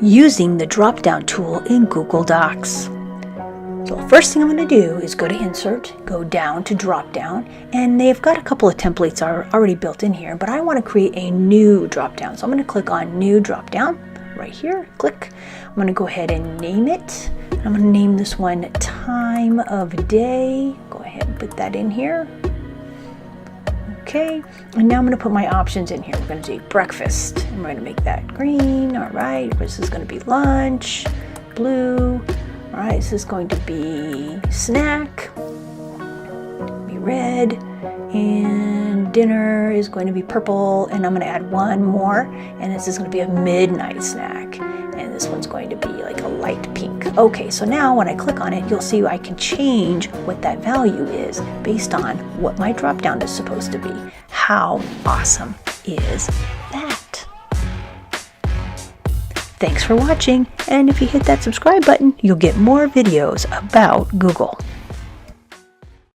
using the drop-down tool in Google Docs. So the first thing I'm going to do is go to Insert, go down to Dropdown, and they've got a couple of templates already built in here, but I want to create a new dropdown. So I'm going to click on New Dropdown right here, click. I'm going to go ahead and name it. I'm going to name this one Time of Day. Go ahead and put that in here. Okay, and now I'm going to put my options in here. We're going to do breakfast, and we're going to make that green. All right, this is going to be lunch, blue. All right, this is going to be snack, be red, and dinner is going to be purple, and I'm going to add one more, and this is going to be a midnight snack, and this one's going to be like a light pink. Okay, so now when I click on it, you'll see I can change what that value is based on what my drop down is supposed to be. How awesome is that? Thanks for watching, and if you hit that subscribe button, you'll get more videos about Google.